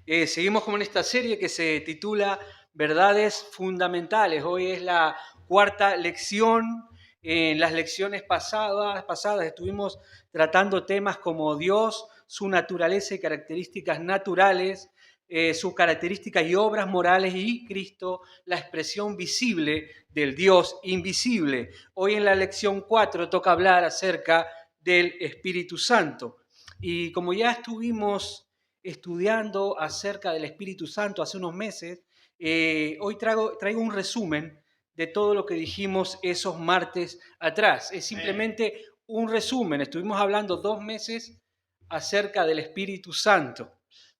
Seguimos con esta serie que se titula Verdades Fundamentales. Hoy es la cuarta lección. En las lecciones pasadas estuvimos tratando temas como Dios, su naturaleza y características naturales, sus características y obras morales, y Cristo, la expresión visible del Dios invisible. Hoy en la lección 4 toca hablar acerca del Espíritu Santo. Y como ya estuvimos estudiando acerca del Espíritu Santo hace unos meses, hoy traigo un resumen de todo lo que dijimos esos martes atrás. Es simplemente un resumen. Estuvimos hablando 2 meses acerca del Espíritu Santo.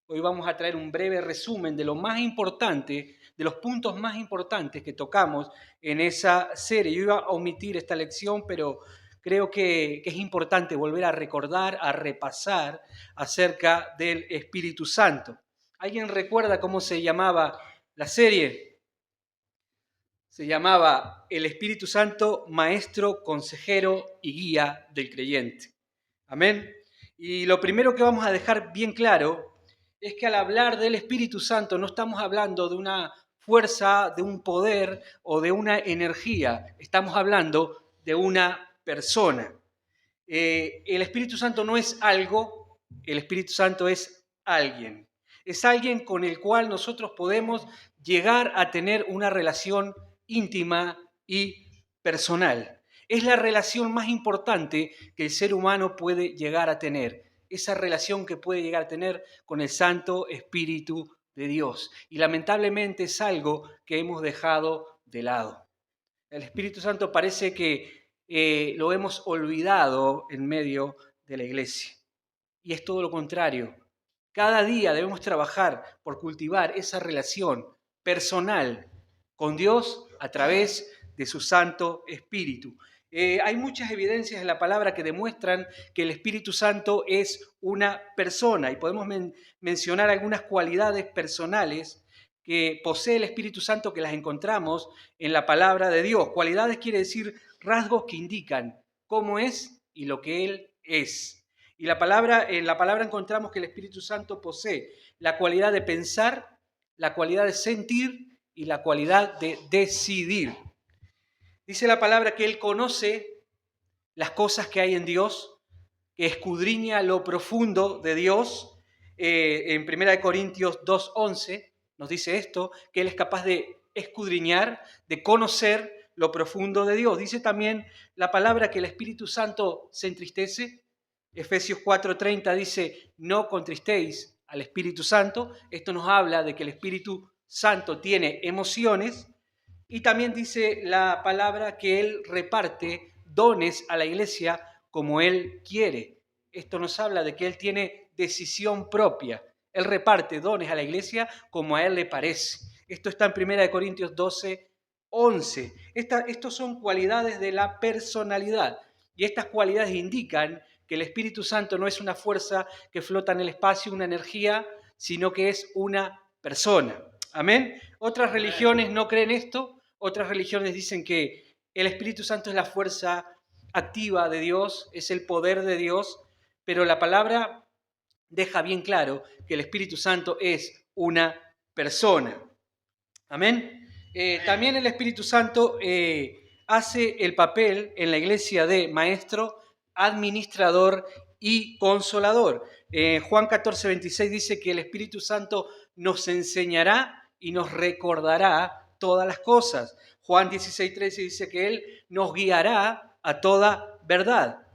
Hoy vamos a traer un breve resumen de lo más importante, de los puntos más importantes que tocamos en esa serie. Yo iba a omitir esta lección, pero creo que es importante volver a recordar, a repasar acerca del Espíritu Santo. ¿Alguien recuerda cómo se llamaba la serie? Se llamaba El Espíritu Santo, Maestro, Consejero y Guía del Creyente. Amén. Y lo primero que vamos a dejar bien claro es que al hablar del Espíritu Santo no estamos hablando de una fuerza, de un poder o de una energía. Estamos hablando de una persona. El Espíritu Santo no es algo, el Espíritu Santo es alguien. Es alguien con el cual nosotros podemos llegar a tener una relación íntima y personal. Es la relación más importante que el ser humano puede llegar a tener. Esa relación que puede llegar a tener con el Santo Espíritu de Dios. Y lamentablemente es algo que hemos dejado de lado. El Espíritu Santo parece que lo hemos olvidado en medio de la iglesia. Y es todo lo contrario. Cada día debemos trabajar por cultivar esa relación personal con Dios a través de su Santo Espíritu. Hay muchas evidencias en la palabra que demuestran que el Espíritu Santo es una persona y podemos mencionar algunas cualidades personales que posee el Espíritu Santo que las encontramos en la palabra de Dios. Cualidades quiere decir rasgos que indican cómo es y lo que Él es. Y en la palabra encontramos que el Espíritu Santo posee la cualidad de pensar, la cualidad de sentir y la cualidad de decidir. Dice la palabra que Él conoce las cosas que hay en Dios, que escudriña lo profundo de Dios. En 1 Corintios 2:11 nos dice esto, que Él es capaz de escudriñar, de conocer lo profundo de Dios. Dice también la palabra que el Espíritu Santo se entristece. Efesios 4:30 dice, no contristéis al Espíritu Santo. Esto nos habla de que el Espíritu Santo tiene emociones. Y también dice la palabra que Él reparte dones a la iglesia como Él quiere. Esto nos habla de que Él tiene decisión propia. Él reparte dones a la iglesia como a Él le parece. Esto está en 1 Corintios 12:11. Estos son cualidades de la personalidad. Y estas cualidades indican que el Espíritu Santo no es una fuerza que flota en el espacio, una energía, sino que es una persona. Amén. Otras religiones no creen esto. Otras religiones dicen que el Espíritu Santo es la fuerza activa de Dios, es el poder de Dios, pero la palabra deja bien claro que el Espíritu Santo es una persona. Amén. También el Espíritu Santo hace el papel en la iglesia de maestro, administrador y consolador. Juan 14:26 dice que el Espíritu Santo nos enseñará y nos recordará todas las cosas. Juan 16:13 dice que Él nos guiará a toda verdad.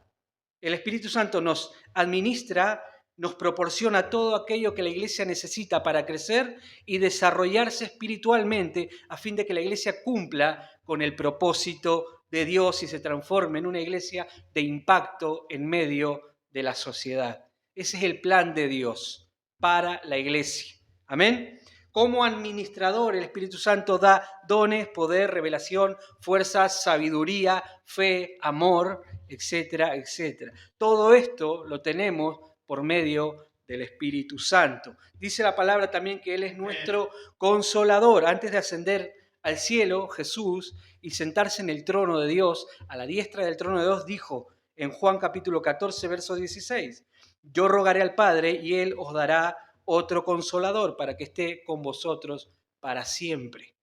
El Espíritu Santo nos administra, nos proporciona todo aquello que la iglesia necesita para crecer y desarrollarse espiritualmente a fin de que la iglesia cumpla con el propósito de Dios y se transforme en una iglesia de impacto en medio de la sociedad. Ese es el plan de Dios para la iglesia. Amén. Como administrador, el Espíritu Santo da dones, poder, revelación, fuerza, sabiduría, fe, amor, etcétera, etcétera. Todo esto lo tenemos por medio del Espíritu Santo. Dice la palabra también que Él es nuestro consolador. Antes de ascender al cielo, Jesús, y sentarse en el trono de Dios, a la diestra del trono de Dios, dijo en Juan capítulo 14, verso 16, yo rogaré al Padre y Él os dará otro consolador para que esté con vosotros para siempre.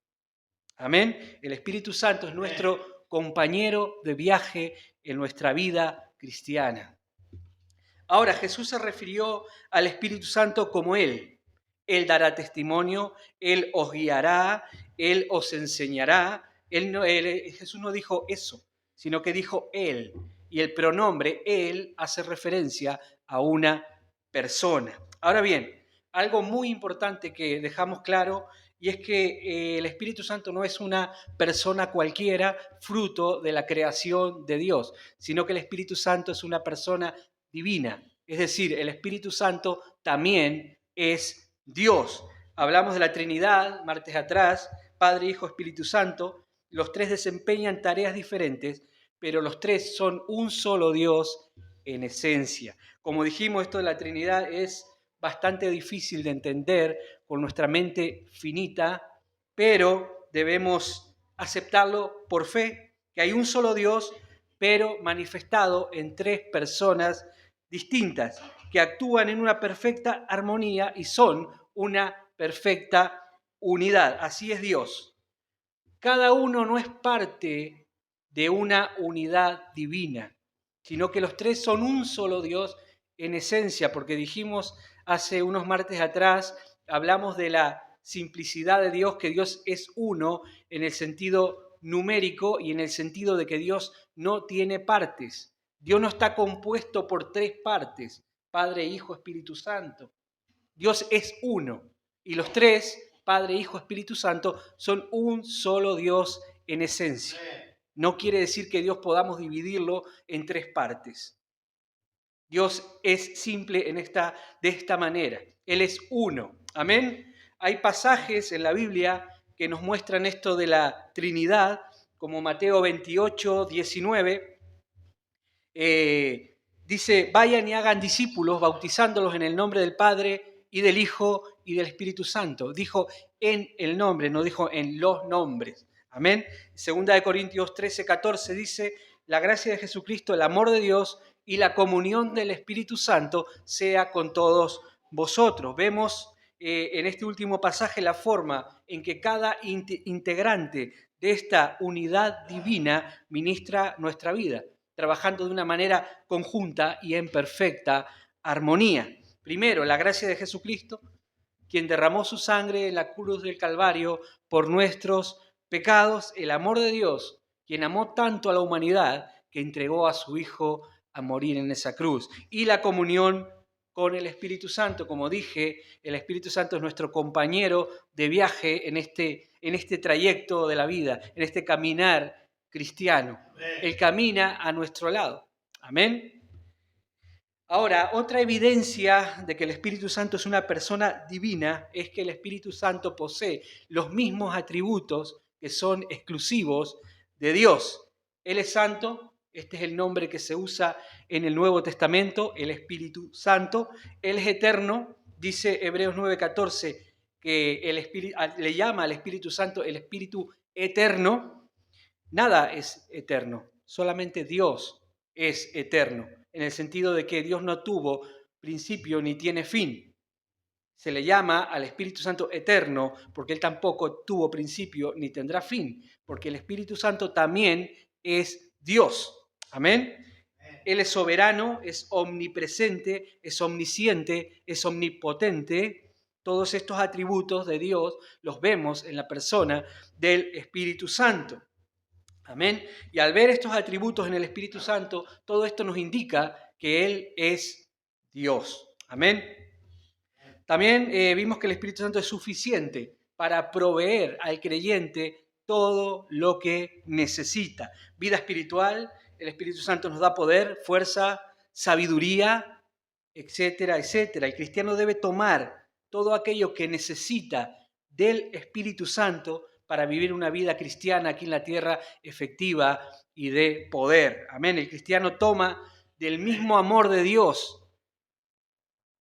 Amén. El Espíritu Santo es nuestro compañero de viaje en nuestra vida cristiana. Ahora, Jesús se refirió al Espíritu Santo como Él. Él dará testimonio, Él os guiará, Él os enseñará. Jesús no dijo eso, sino que dijo Él. Y el pronombre Él hace referencia a una persona. Ahora bien, algo muy importante que dejamos claro, y es que el Espíritu Santo no es una persona cualquiera, fruto de la creación de Dios, sino que el Espíritu Santo es una persona divina. Es decir, el Espíritu Santo también es Dios. Hablamos de la Trinidad martes atrás, Padre, Hijo, Espíritu Santo. Los tres desempeñan tareas diferentes, pero los tres son un solo Dios en esencia. Como dijimos, esto de la Trinidad es bastante difícil de entender con nuestra mente finita, pero debemos aceptarlo por fe, que hay un solo Dios, pero manifestado en tres personas distintas, que actúan en una perfecta armonía y son una perfecta unidad. Así es Dios. Cada uno no es parte de una unidad divina, sino que los tres son un solo Dios en esencia, porque dijimos hace unos martes atrás, hablamos de la simplicidad de Dios, que Dios es uno en el sentido numérico y en el sentido de que Dios no tiene partes. Dios no está compuesto por tres partes, Padre, Hijo, Espíritu Santo. Dios es uno y los tres, Padre, Hijo, Espíritu Santo, son un solo Dios en esencia. No quiere decir que Dios podamos dividirlo en tres partes. Dios es simple de esta manera. Él es uno. Amén. Hay pasajes en la Biblia que nos muestran esto de la Trinidad, como Mateo 28, 19. Dice, vayan y hagan discípulos, bautizándolos en el nombre del Padre y del Hijo y del Espíritu Santo. Dijo en el nombre, no dijo en los nombres. Amén. Segunda de Corintios 13, 14 dice, la gracia de Jesucristo, el amor de Dios y la comunión del Espíritu Santo sea con todos vosotros. Vemos en este último pasaje la forma en que cada integrante de esta unidad divina ministra nuestra vida, trabajando de una manera conjunta y en perfecta armonía. Primero, la gracia de Jesucristo, quien derramó su sangre en la cruz del Calvario por nuestros pecados, el amor de Dios, quien amó tanto a la humanidad que entregó a su Hijo a morir en esa cruz. Y la comunión con el Espíritu Santo. Como dije, el Espíritu Santo es nuestro compañero de viaje en este trayecto de la vida, en este caminar cristiano. Él camina a nuestro lado. Amén. Ahora, otra evidencia de que el Espíritu Santo es una persona divina es que el Espíritu Santo posee los mismos atributos que son exclusivos de Dios. Él es santo, este es el nombre que se usa en el Nuevo Testamento, el Espíritu Santo. Él es eterno, dice Hebreos 9:14, que le llama al Espíritu Santo el Espíritu eterno. Nada es eterno, solamente Dios es eterno, en el sentido de que Dios no tuvo principio ni tiene fin. Se le llama al Espíritu Santo eterno porque Él tampoco tuvo principio ni tendrá fin, porque el Espíritu Santo también es Dios. Amén. Él es soberano, es omnipresente, es omnisciente, es omnipotente. Todos estos atributos de Dios los vemos en la persona del Espíritu Santo. Amén. Y al ver estos atributos en el Espíritu Santo, todo esto nos indica que Él es Dios. Amén. También vimos que el Espíritu Santo es suficiente para proveer al creyente todo lo que necesita. Vida espiritual, el Espíritu Santo nos da poder, fuerza, sabiduría, etcétera, etcétera. El cristiano debe tomar todo aquello que necesita del Espíritu Santo para vivir una vida cristiana aquí en la tierra efectiva y de poder. Amén. El cristiano toma del mismo amor de Dios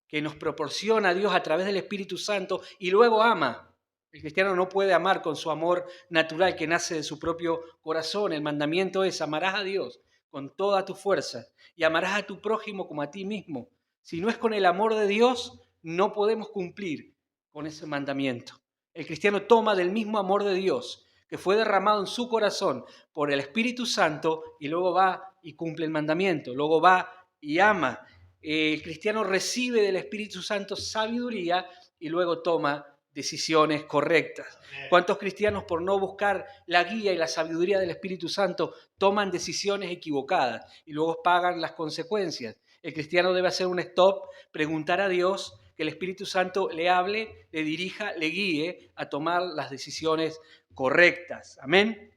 que nos proporciona Dios a través del Espíritu Santo y luego ama. El cristiano no puede amar con su amor natural que nace de su propio corazón. El mandamiento es: amarás a Dios con toda tu fuerza y amarás a tu prójimo como a ti mismo. Si no es con el amor de Dios, no podemos cumplir con ese mandamiento. El cristiano toma del mismo amor de Dios que fue derramado en su corazón por el Espíritu Santo y luego va y cumple el mandamiento, luego va y ama. El cristiano recibe del Espíritu Santo sabiduría y luego toma decisiones correctas. ¿Cuántos cristianos, por no buscar la guía y la sabiduría del Espíritu Santo, toman decisiones equivocadas y luego pagan las consecuencias? El cristiano debe hacer un stop, preguntar a Dios, que el Espíritu Santo le hable, le dirija, le guíe a tomar las decisiones correctas. Amén.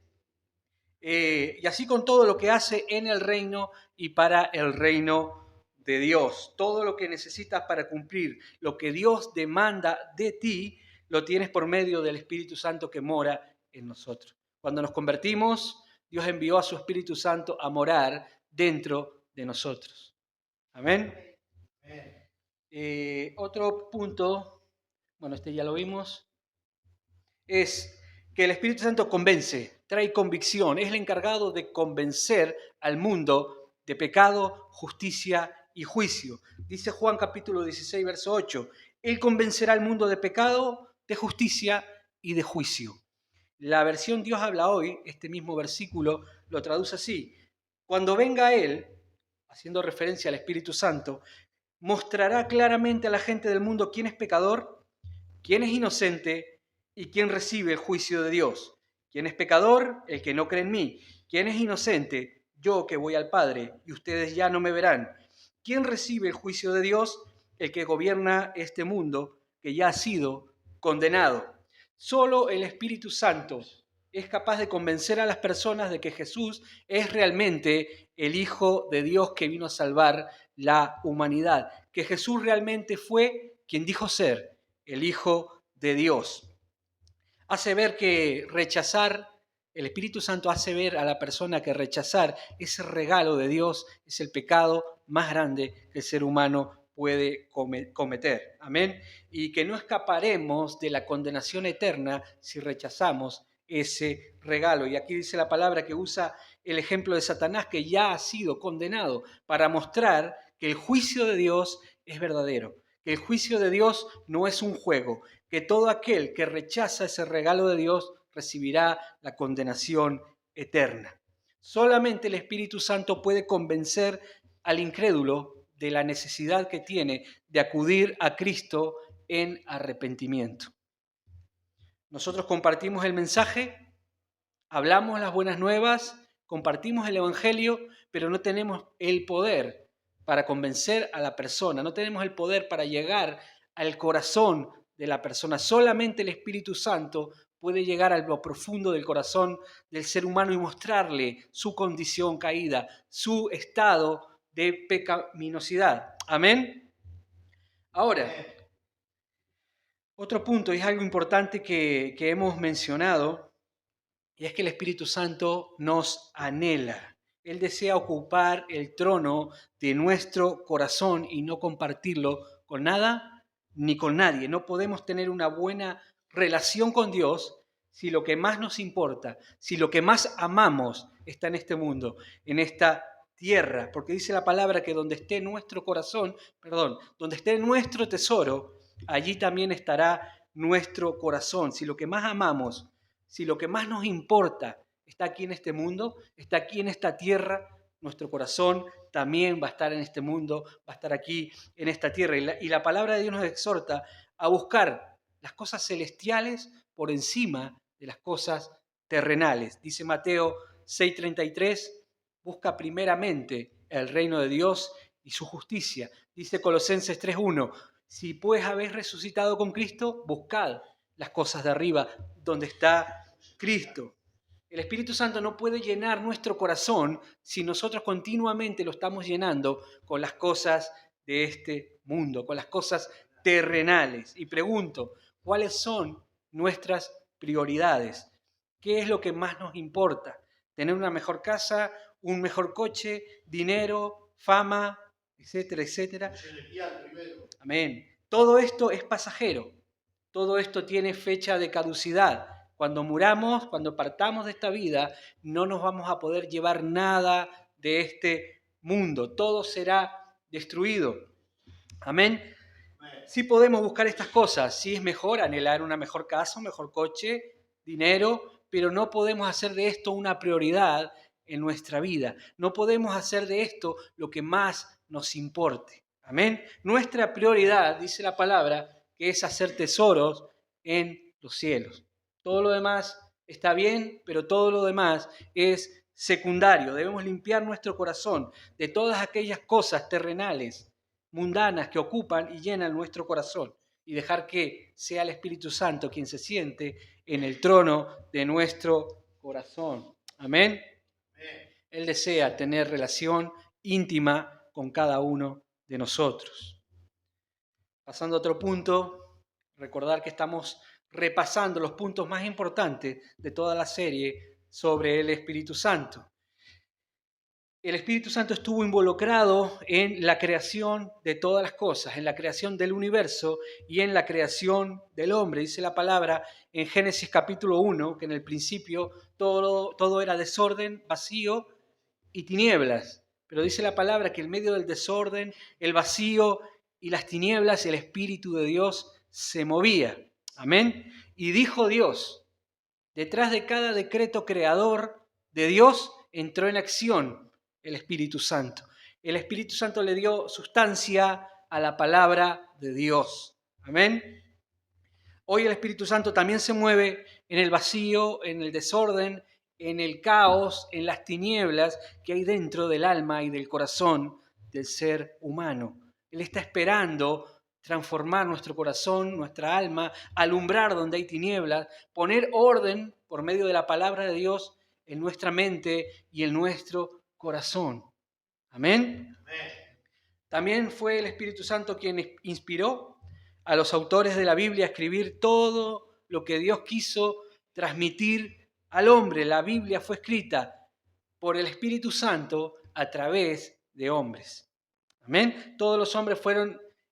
Y así con todo lo que hace en el reino y para el reino de Dios. Todo lo que necesitas para cumplir lo que Dios demanda de ti, lo tienes por medio del Espíritu Santo que mora en nosotros. Cuando nos convertimos, Dios envió a su Espíritu Santo a morar dentro de nosotros. Amén. Otro punto, bueno, este ya lo vimos, es que el Espíritu Santo convence, trae convicción, es el encargado de convencer al mundo de pecado, justicia y juicio. Dice Juan capítulo 16, verso 8, Él convencerá al mundo de pecado, de justicia y de juicio. La versión Dios habla hoy, este mismo versículo, lo traduce así: cuando venga Él, haciendo referencia al Espíritu Santo, mostrará claramente a la gente del mundo quién es pecador, quién es inocente y quién recibe el juicio de Dios. ¿Quién es pecador? El que no cree en mí. ¿Quién es inocente? Yo que voy al Padre y ustedes ya no me verán. ¿Quién recibe el juicio de Dios? El que gobierna este mundo, que ya ha sido condenado. Solo el Espíritu Santo es capaz de convencer a las personas de que Jesús es realmente el Hijo de Dios que vino a salvar la humanidad, que Jesús realmente fue quien dijo ser el Hijo de Dios. Hace ver que rechazar, el Espíritu Santo hace ver a la persona que rechazar ese regalo de Dios es el pecado más grande que el ser humano puede cometer. Amén. Y que no escaparemos de la condenación eterna si rechazamos ese regalo. Y aquí dice la palabra que usa el ejemplo de Satanás, que ya ha sido condenado, para mostrar que el juicio de Dios es verdadero, que el juicio de Dios no es un juego, que todo aquel que rechaza ese regalo de Dios recibirá la condenación eterna. Solamente el Espíritu Santo puede convencer al incrédulo de la necesidad que tiene de acudir a Cristo en arrepentimiento. Nosotros compartimos el mensaje, hablamos las buenas nuevas, compartimos el Evangelio, pero no tenemos el poder para convencer a la persona, no tenemos el poder para llegar al corazón de la persona. Solamente el Espíritu Santo puede llegar a lo profundo del corazón del ser humano y mostrarle su condición caída, su estado de pecaminosidad. Amén. Ahora, otro punto, y es algo importante que hemos mencionado, y es que el Espíritu Santo nos anhela. Él desea ocupar el trono de nuestro corazón y no compartirlo con nada ni con nadie. No podemos tener una buena relación con Dios si lo que más nos importa, si lo que más amamos está en este mundo, en esta tierra. Porque dice la palabra que donde esté nuestro corazón, donde esté nuestro tesoro, allí también estará nuestro corazón. Si lo que más amamos, si lo que más nos importa está aquí en este mundo, está aquí en esta tierra, nuestro corazón también va a estar en este mundo, va a estar aquí en esta tierra. Y la palabra de Dios nos exhorta a buscar las cosas celestiales por encima de las cosas terrenales. Dice Mateo 6:33, busca primeramente el reino de Dios y su justicia. Dice Colosenses 3:1, si pues habéis resucitado con Cristo, buscad las cosas de arriba, donde está Cristo. El Espíritu Santo no puede llenar nuestro corazón si nosotros continuamente lo estamos llenando con las cosas de este mundo, con las cosas terrenales. Y pregunto, ¿cuáles son nuestras prioridades? ¿Qué es lo que más nos importa? ¿Tener una mejor casa, un mejor coche, dinero, fama, etcétera, etcétera? Amén. Todo esto es pasajero. Todo esto tiene fecha de caducidad. Cuando muramos, cuando partamos de esta vida, no nos vamos a poder llevar nada de este mundo. Todo será destruido. Amén. Sí podemos buscar estas cosas, sí es mejor anhelar una mejor casa, un mejor coche, dinero, pero no podemos hacer de esto una prioridad en nuestra vida. No podemos hacer de esto lo que más nos importe. Amén. Nuestra prioridad, dice la palabra, que es hacer tesoros en los cielos. Todo lo demás está bien, pero todo lo demás es secundario. Debemos limpiar nuestro corazón de todas aquellas cosas terrenales, mundanas que ocupan y llenan nuestro corazón y dejar que sea el Espíritu Santo quien se siente en el trono de nuestro corazón. Amén. Él desea tener relación íntima con cada uno de nosotros. Pasando a otro punto, recordar que estamos repasando los puntos más importantes de toda la serie sobre el Espíritu Santo. El Espíritu Santo estuvo involucrado en la creación de todas las cosas, en la creación del universo y en la creación del hombre. Dice la palabra en Génesis capítulo 1, que en el principio todo era desorden, vacío y tinieblas. Pero dice la palabra que en medio del desorden, el vacío y las tinieblas, el Espíritu de Dios se movía. Amén. Y dijo Dios, detrás de cada decreto creador de Dios entró en acción el Espíritu Santo. El Espíritu Santo le dio sustancia a la palabra de Dios. Amén. Hoy el Espíritu Santo también se mueve en el vacío, en el desorden, en el caos, en las tinieblas que hay dentro del alma y del corazón del ser humano. Él está esperando transformar nuestro corazón, nuestra alma, alumbrar donde hay tinieblas, poner orden por medio de la palabra de Dios en nuestra mente y en nuestro corazón. Amén. También fue el Espíritu Santo quien inspiró a los autores de la Biblia a escribir todo lo que Dios quiso transmitir al hombre. La Biblia fue escrita por el Espíritu Santo a través de hombres. Amén. Todos los hombres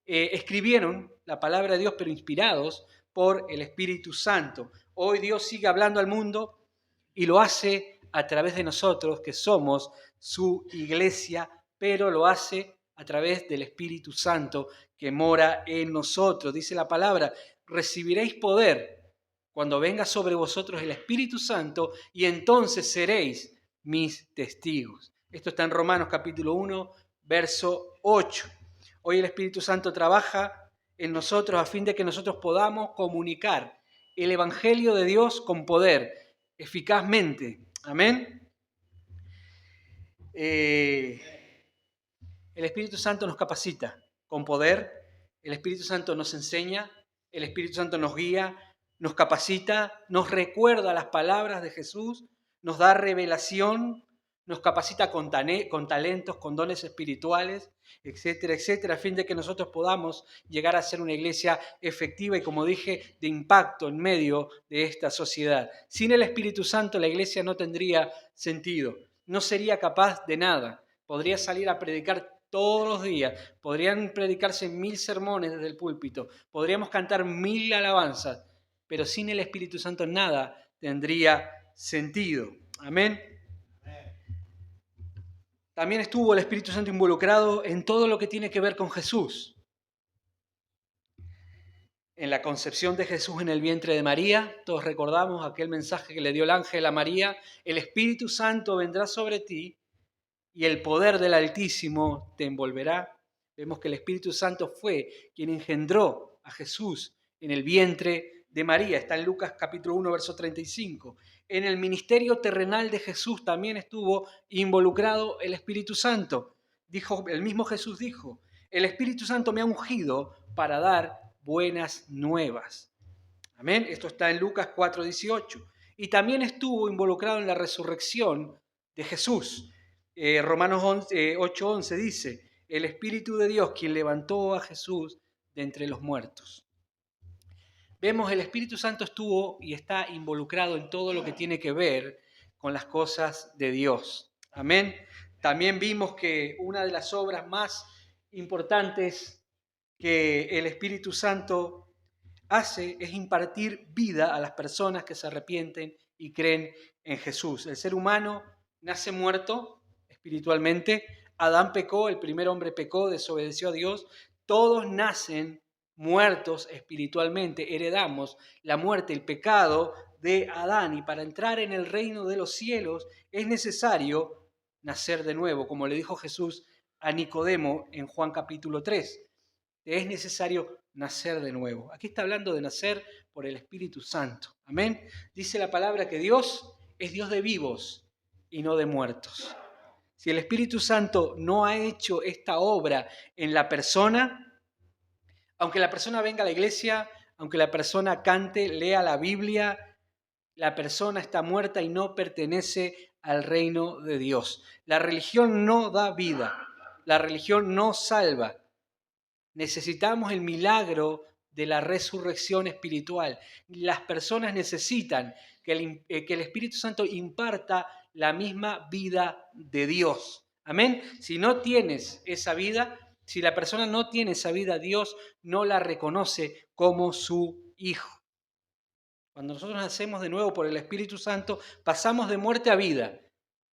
escribieron la palabra de Dios, pero inspirados por el Espíritu Santo. Hoy Dios sigue hablando al mundo y lo hace a través de nosotros, que somos su iglesia, pero lo hace a través del Espíritu Santo que mora en nosotros. Dice la palabra, recibiréis poder cuando venga sobre vosotros el Espíritu Santo y entonces seréis mis testigos. Esto está en Romanos capítulo 1, verso 8. Hoy el Espíritu Santo trabaja en nosotros a fin de que nosotros podamos comunicar el Evangelio de Dios con poder, eficazmente. Amén. El Espíritu Santo nos capacita con poder, el Espíritu Santo nos enseña, el Espíritu Santo nos guía, nos capacita, nos recuerda las palabras de Jesús, nos da revelación, nos capacita con talentos, con dones espirituales, etcétera, etcétera, a fin de que nosotros podamos llegar a ser una iglesia efectiva y, como dije, de impacto en medio de esta sociedad. Sin el Espíritu Santo la iglesia no tendría sentido, no sería capaz de nada. Podría salir a predicar todos los días, podrían predicarse 1000 sermones desde el púlpito, podríamos cantar 1000 alabanzas, pero sin el Espíritu Santo nada tendría sentido. Amén. También estuvo el Espíritu Santo involucrado en todo lo que tiene que ver con Jesús. En la concepción de Jesús en el vientre de María, todos recordamos aquel mensaje que le dio el ángel a María, el Espíritu Santo vendrá sobre ti y el poder del Altísimo te envolverá. Vemos que el Espíritu Santo fue quien engendró a Jesús en el vientre de María. Está en Lucas capítulo 1, verso 35. En el ministerio terrenal de Jesús también estuvo involucrado el Espíritu Santo. El mismo Jesús dijo, el Espíritu Santo me ha ungido para dar buenas nuevas. Amén. Esto está en Lucas 4, 18. Y también estuvo involucrado en la resurrección de Jesús. Romanos 8:11 dice, el Espíritu de Dios quien levantó a Jesús de entre los muertos. Vemos el Espíritu Santo estuvo y está involucrado en todo lo que tiene que ver con las cosas de Dios. Amén. También vimos que una de las obras más importantes que el Espíritu Santo hace es impartir vida a las personas que se arrepienten y creen en Jesús. El ser humano nace muerto espiritualmente. Adán pecó, el primer hombre pecó, desobedeció a Dios. Todos nacen muertos espiritualmente, heredamos la muerte, el pecado de Adán, y para entrar en el reino de los cielos es necesario nacer de nuevo, como le dijo Jesús a Nicodemo en Juan capítulo 3. Es necesario nacer de nuevo. Aquí está hablando de nacer por el Espíritu Santo. Amén. Dice la palabra que Dios es Dios de vivos y no de muertos. Si el Espíritu Santo no ha hecho esta obra en la persona, aunque la persona venga a la iglesia, aunque la persona cante, lea la Biblia, la persona está muerta y no pertenece al reino de Dios. La religión no da vida, la religión no salva. Necesitamos el milagro de la resurrección espiritual. Las personas necesitan que el Espíritu Santo imparta la misma vida de Dios. Amén. Si no tienes esa vida, si la persona no tiene esa vida, Dios no la reconoce como su hijo. Cuando nosotros nacemos de nuevo por el Espíritu Santo, pasamos de muerte a vida,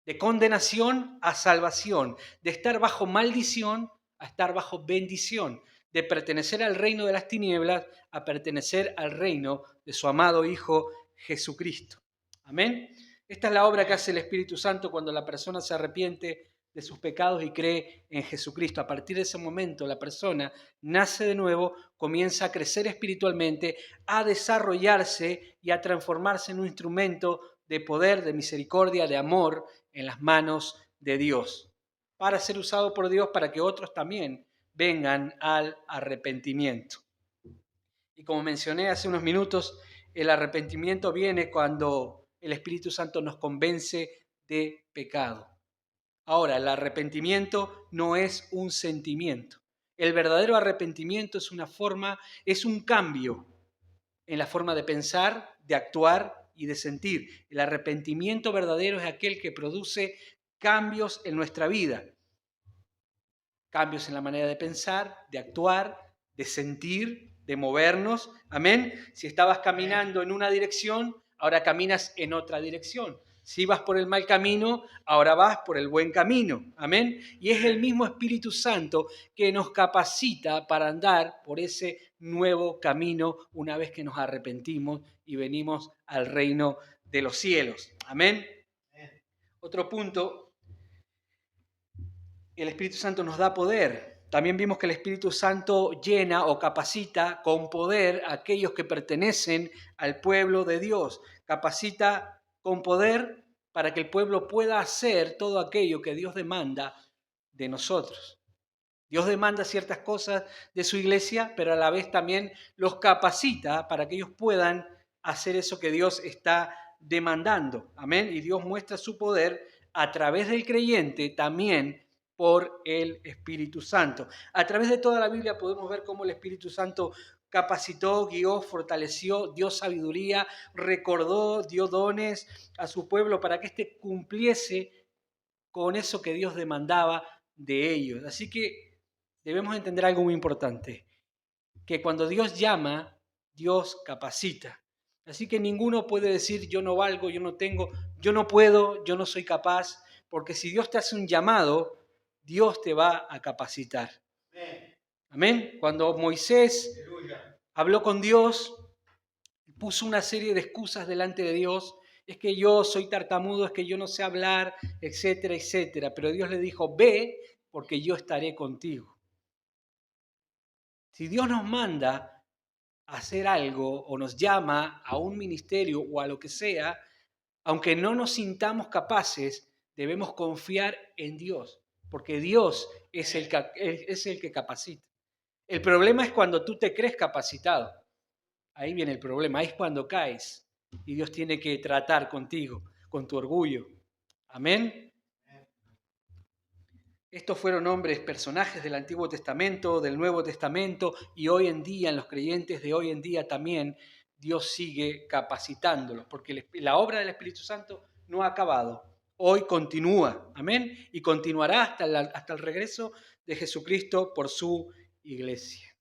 de condenación a salvación, de estar bajo maldición a estar bajo bendición, de pertenecer al reino de las tinieblas a pertenecer al reino de su amado Hijo Jesucristo. Amén. Esta es la obra que hace el Espíritu Santo cuando la persona se arrepiente de sus pecados y cree en Jesucristo. A partir de ese momento la persona nace de nuevo, comienza a crecer espiritualmente, a desarrollarse y a transformarse en un instrumento de poder, de misericordia, de amor en las manos de Dios, para ser usado por Dios para que otros también vengan al arrepentimiento. Y como mencioné hace unos minutos, el arrepentimiento viene cuando el Espíritu Santo nos convence de pecado. Ahora, el arrepentimiento no es un sentimiento. El verdadero arrepentimiento es una forma, es un cambio en la forma de pensar, de actuar y de sentir. El arrepentimiento verdadero es aquel que produce cambios en nuestra vida. Cambios en la manera de pensar, de actuar, de sentir, de movernos. Amén. Si estabas caminando en una dirección, ahora caminas en otra dirección. Si vas por el mal camino, ahora vas por el buen camino. Amén. Y es el mismo Espíritu Santo que nos capacita para andar por ese nuevo camino una vez que nos arrepentimos y venimos al reino de los cielos. Amén. Otro punto, el Espíritu Santo nos da poder. También vimos que el Espíritu Santo llena o capacita con poder a aquellos que pertenecen al pueblo de Dios. Capacita con poder para que el pueblo pueda hacer todo aquello que Dios demanda de nosotros. Dios demanda ciertas cosas de su iglesia, pero a la vez también los capacita para que ellos puedan hacer eso que Dios está demandando. Amén. Y Dios muestra su poder a través del creyente también por el Espíritu Santo. A través de toda la Biblia podemos ver cómo el Espíritu Santo capacitó, guió, fortaleció, dio sabiduría, recordó, dio dones a su pueblo para que éste cumpliese con eso que Dios demandaba de ellos. Así que debemos entender algo muy importante, que cuando Dios llama, Dios capacita. Así que ninguno puede decir yo no valgo, yo no tengo, yo no puedo, yo no soy capaz, porque si Dios te hace un llamado, Dios te va a capacitar. Amén. Cuando Moisés habló con Dios, puso una serie de excusas delante de Dios. Es que yo soy tartamudo, es que yo no sé hablar, etcétera, etcétera. Pero Dios le dijo, ve, porque yo estaré contigo. Si Dios nos manda a hacer algo o nos llama a un ministerio o a lo que sea, aunque no nos sintamos capaces, debemos confiar en Dios, porque Dios es el que capacita. El problema es cuando tú te crees capacitado. Ahí viene el problema, ahí es cuando caes y Dios tiene que tratar contigo, con tu orgullo. Amén. Estos fueron hombres, personajes del Antiguo Testamento, del Nuevo Testamento, y hoy en día, en los creyentes de hoy en día también, Dios sigue capacitándolos, porque la obra del Espíritu Santo no ha acabado. Hoy continúa, amén, y continuará hasta el regreso de Jesucristo por su iglesia.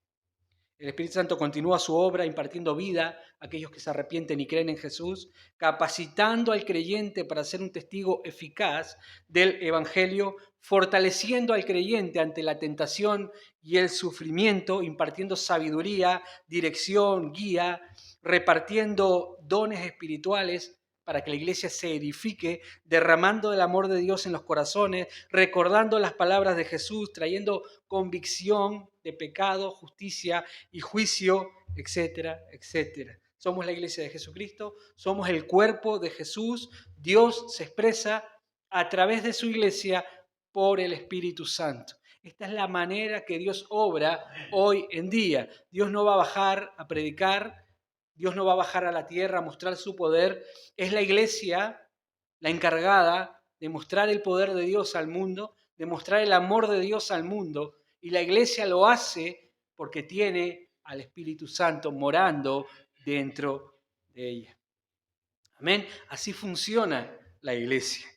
El Espíritu Santo continúa su obra impartiendo vida a aquellos que se arrepienten y creen en Jesús, capacitando al creyente para ser un testigo eficaz del Evangelio, fortaleciendo al creyente ante la tentación y el sufrimiento, impartiendo sabiduría, dirección, guía, repartiendo dones espirituales para que la iglesia se edifique, derramando el amor de Dios en los corazones, recordando las palabras de Jesús, trayendo convicción de pecado, justicia y juicio, etcétera, etcétera. Somos la iglesia de Jesucristo, somos el cuerpo de Jesús. Dios se expresa a través de su iglesia por el Espíritu Santo. Esta es la manera que Dios obra hoy en día. Dios no va a bajar a predicar, Dios no va a bajar a la tierra a mostrar su poder. Es la iglesia la encargada de mostrar el poder de Dios al mundo, de mostrar el amor de Dios al mundo. Y la iglesia lo hace porque tiene al Espíritu Santo morando dentro de ella. Amén. Así funciona la iglesia.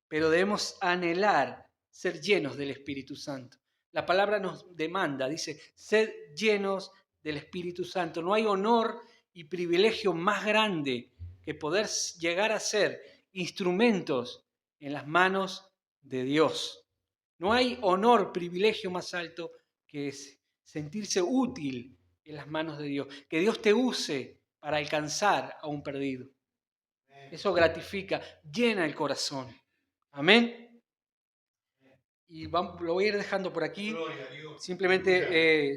Pero debemos anhelar ser llenos del Espíritu Santo. La palabra nos demanda, dice, sed llenos del Espíritu Santo. No hay honor y privilegio más grande que poder llegar a ser instrumentos en las manos de Dios. No hay honor, privilegio más alto que sentirse útil en las manos de Dios. Que Dios te use para alcanzar a un perdido. Eso gratifica, llena el corazón. Amén. Y lo voy a ir dejando por aquí. Simplemente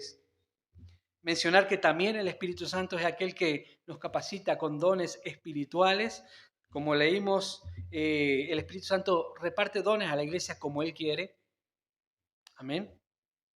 mencionar que también el Espíritu Santo es aquel que nos capacita con dones espirituales. Como leímos, el Espíritu Santo reparte dones a la iglesia como Él quiere. Amén.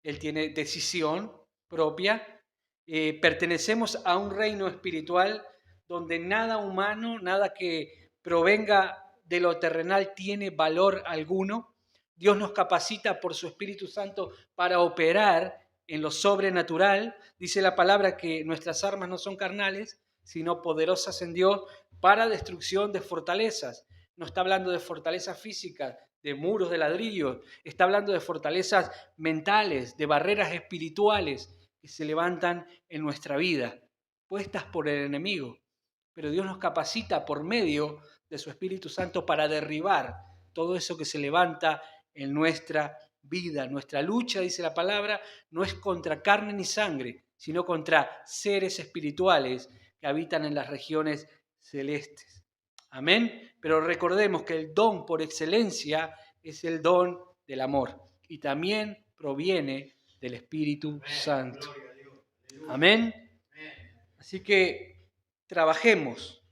Él tiene decisión propia. Pertenecemos a un reino espiritual donde nada humano, nada que provenga de lo terrenal tiene valor alguno. Dios nos capacita por su Espíritu Santo para operar en lo sobrenatural. Dice la palabra que nuestras armas no son carnales, sino poderosas en Dios para destrucción de fortalezas. No está hablando de fortalezas físicas, de muros de ladrillo, está hablando de fortalezas mentales, de barreras espirituales que se levantan en nuestra vida, puestas por el enemigo. Pero Dios nos capacita por medio de su Espíritu Santo para derribar todo eso que se levanta en nuestra vida. Nuestra lucha, dice la palabra, no es contra carne ni sangre, sino contra seres espirituales que habitan en las regiones celestes. Amén. Pero recordemos que el don por excelencia es el don del amor y también proviene del Espíritu Santo. Amén. Así que trabajemos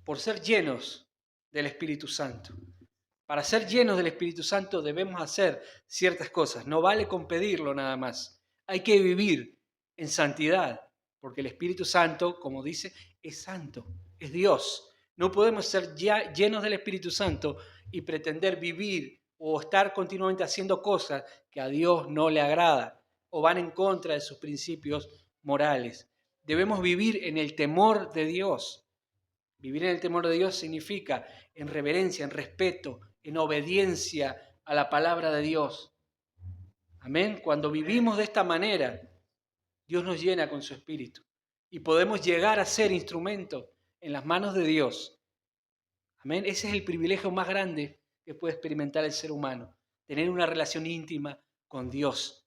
por ser llenos del Espíritu Santo. Para ser llenos del Espíritu Santo debemos hacer ciertas cosas. No vale con pedirlo nada más. Hay que vivir en santidad, porque el Espíritu Santo, como dice, es santo, es Dios. No podemos ser ya llenos del Espíritu Santo y pretender vivir o estar continuamente haciendo cosas que a Dios no le agrada o van en contra de sus principios morales. Debemos vivir en el temor de Dios. Vivir en el temor de Dios significa en reverencia, en respeto, en obediencia a la palabra de Dios. Amén. Cuando vivimos de esta manera, Dios nos llena con su Espíritu y podemos llegar a ser instrumentos en las manos de Dios. Amén. Ese es el privilegio más grande que puede experimentar el ser humano, tener una relación íntima con Dios.